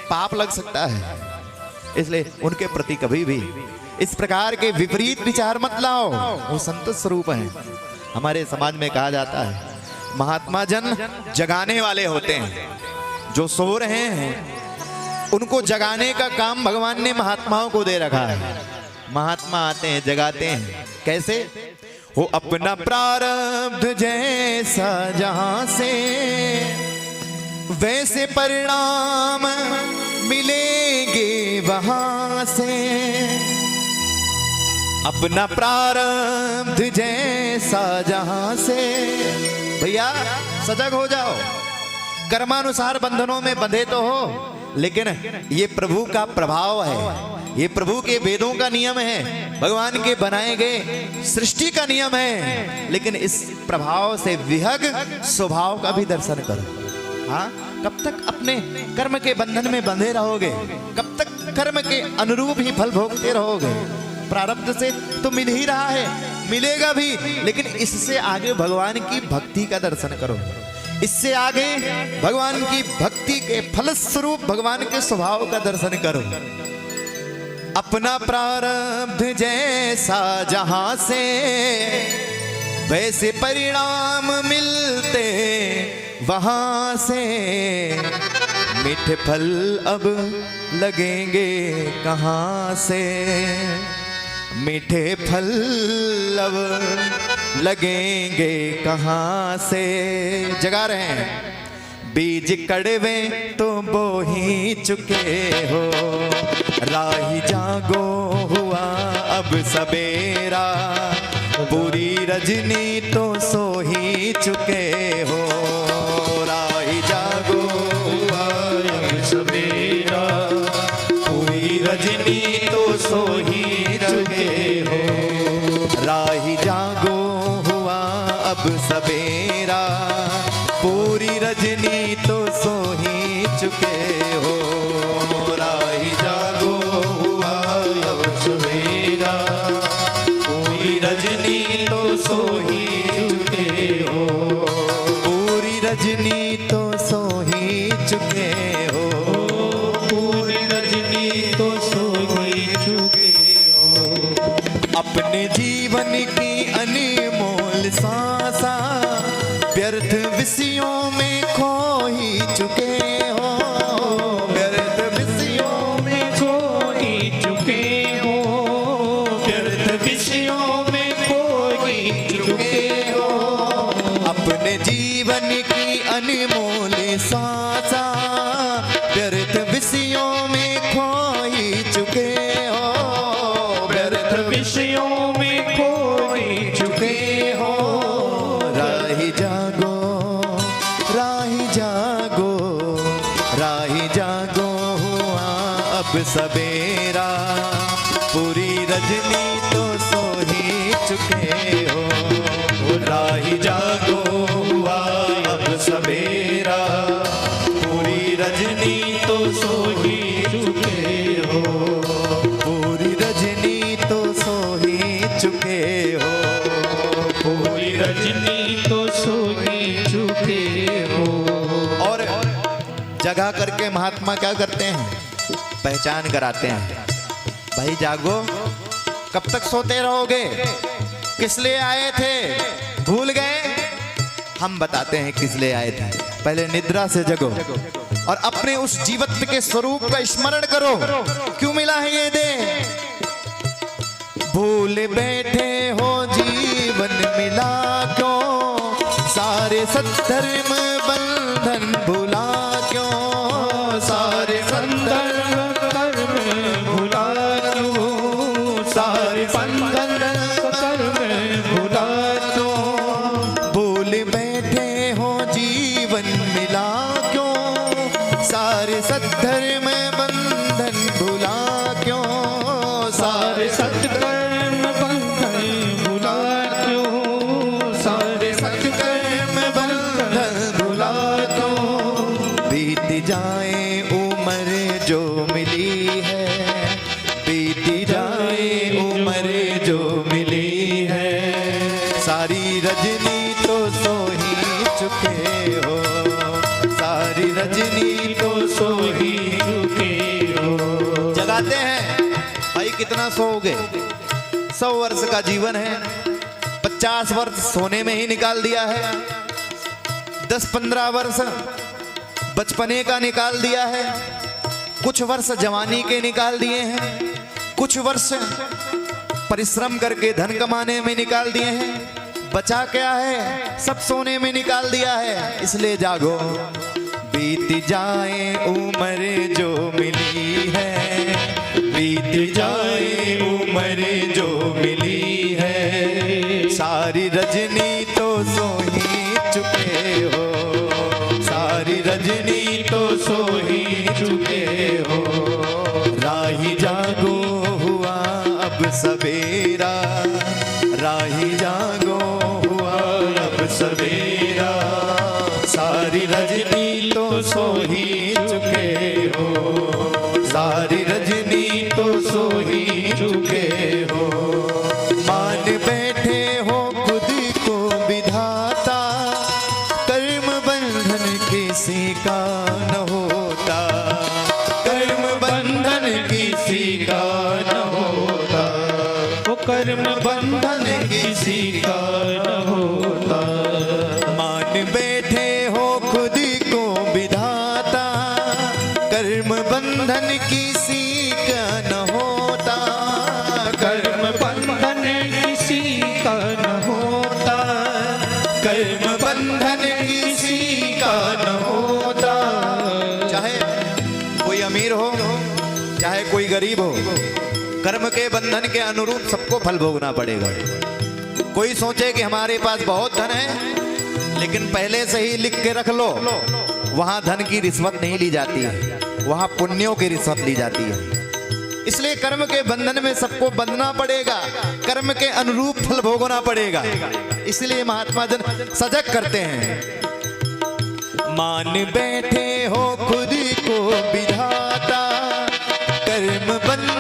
पाप लग सकता है। इसलिए उनके प्रति कभी भी इस प्रकार के विपरीत विचार मत लाओ। वो संत स्वरूप हैं। हमारे समाज में कहा जाता है महात्मा जन जगाने वाले होते हैं। जो सो रहे हैं उनको जगाने का काम भगवान ने महात्माओं को दे रखा है। महात्मा आते हैं, जगाते हैं। कैसे? वो अपना प्रारब्ध जैसा जहां से वैसे परिणाम मिलेंगे वहां से। अपना प्रारब्ध जैसा जहां से। भैया सजग हो जाओ। कर्मानुसार बंधनों में बंधे तो हो, लेकिन ये प्रभु का प्रभाव है। ये प्रभु के वेदों का नियम है, भगवान के बनाए गए सृष्टि का नियम है। लेकिन इस प्रभाव से विहग स्वभाव का भी दर्शन करो। हाँ, कब तक अपने कर्म के बंधन में बंधे रहोगे? कब तक कर्म के अनुरूप ही फल भोगते रहोगे? प्रारब्ध से तो मिल ही रहा है, मिलेगा भी, लेकिन इससे आगे भगवान की भक्ति का दर्शन करो। इससे आगे भगवान की भक्ति के फलस्वरूप भगवान के स्वभाव का दर्शन करो। अपना प्रारब्ध जैसा जहां से वैसे परिणाम मिलते वहां से। मीठे फल अब लगेंगे कहां से? मीठे फल अब लगेंगे कहां से? जगा रहे हैं। बीज कड़वे तो बो ही चुके हो, राही जागो हुआ अब सवेरा। पूरी रजनी तो सो ही चुके हो, राही जागो हुआ अब सवेरा। पूरी रजनी तो सो ही चुके हो, राही जागो हुआ अब सवेरा। पूरी रजनी तो सो ही चुके हो, राही जागो हुआ अब सवेरा। पूरी रजनी तो सो ही चुके हो, पूरी रजनी तो सो ही चुके हो, पूरी रजनी तो सो ही चुके हो। अपने जीवन की अनमोल सांसा व्यर्थ विषयों में खो ही चुके हो, व्यर्थ विषयों में खो ही चुके हो, व्यर्थ विषयों में खो ही चुके हो। अपने जीवन की अनमोल सांसा व्यर्थ विषयों में खो ही चुके हो, व्यर्थ विषयों में खो ही चुके हो। राही जागो, राही जागो, राही जागो हुआ अब सवेरा। पूरी रजनी तो सो ही चुके हो, राही जागो हुआ अब सवेरा। पूरी रजनी तो सो ही चुके हो, पूरी रजनी तो सो ही चुके हो, पूरी रजनी तो सो ही चुके हो। और जगा करके महात्मा क्या करते हैं? पहचान कराते हैं। भाई जागो, कब तक सोते रहोगे? किस लिए आए थे? भूल गए? हम बताते हैं किस लिए आए थे। पहले निद्रा से जगो और अपने उस जीवत्व के स्वरूप का स्मरण करो। क्यों मिला है ये देह? भूल बैठे हो जीवन मिला क्यों? सारे सत्धर्म बंधन भुला क्यों? सारे सत्धर्म भुला क्यों? सारे बंधन भुला क्यों? भूल बैठे हो जीवन मिला क्यों? सारे सत्धर्म बंधन भुला क्यों? सारे सत्कर्म बंधन भुला क्यों? सारे सत्कर्म बंधन भुला क्यों? बीत जाए उम्र जो मिली है, बीत जाए उम्र जो मिली है। सारी रजनी तो सो ही चुके हो, सारी रजनी तो सो ही चुके कितना सोओगे? 100 वर्ष का जीवन है, 50 वर्ष सोने में ही निकाल दिया है, 10-15 वर्ष बचपने का निकाल दिया है, कुछ वर्ष जवानी के निकाल दिए हैं, कुछ वर्ष परिश्रम करके धन कमाने में निकाल दिए हैं। बचा क्या है? सब सोने में निकाल दिया है। इसलिए जागो, बीत जाए उम्र जो मिली है, बीत जाए उम्र जो मिली है, सारी रजनी तो सो ही चुके हो, सारी रजनी तो सो ही चुके हो। राही जागो हुआ अब सवेरा, राही जागो हुआ अब सवेरा, सारी रजनी तो सो ही चुके हो, सारी रजनी तो सो ही चुके हो। मान बैठे हो खुद को विधाता, कर्म बंधन किसी का न होता, कर्म बंधन किसी का न होता, वो कर्म बंधन किसी का न होता। मान बैठे हो खुद को विधाता, कर्म बंधन किसी का न होता, कर्म बंधन किसी का न होता, कर्म बंधन किसी का न होता। चाहे कोई अमीर हो, चाहे कोई गरीब हो, कर्म के बंधन के अनुरूप सबको फल भोगना पड़ेगा। कोई सोचे कि हमारे पास बहुत धन है, लेकिन पहले से ही लिख के रख लो, वहां धन की रिश्वत नहीं ली जाती है, वहां पुण्यों की रिश्वत ली जाती है। इसलिए कर्म के बंधन में सबको बंधना पड़ेगा, कर्म के अनुरूप फल भोगना पड़ेगा। इसलिए महात्मा जन सजग करते हैं। मान बैठे हो खुद को विधाता, कर्म बंधन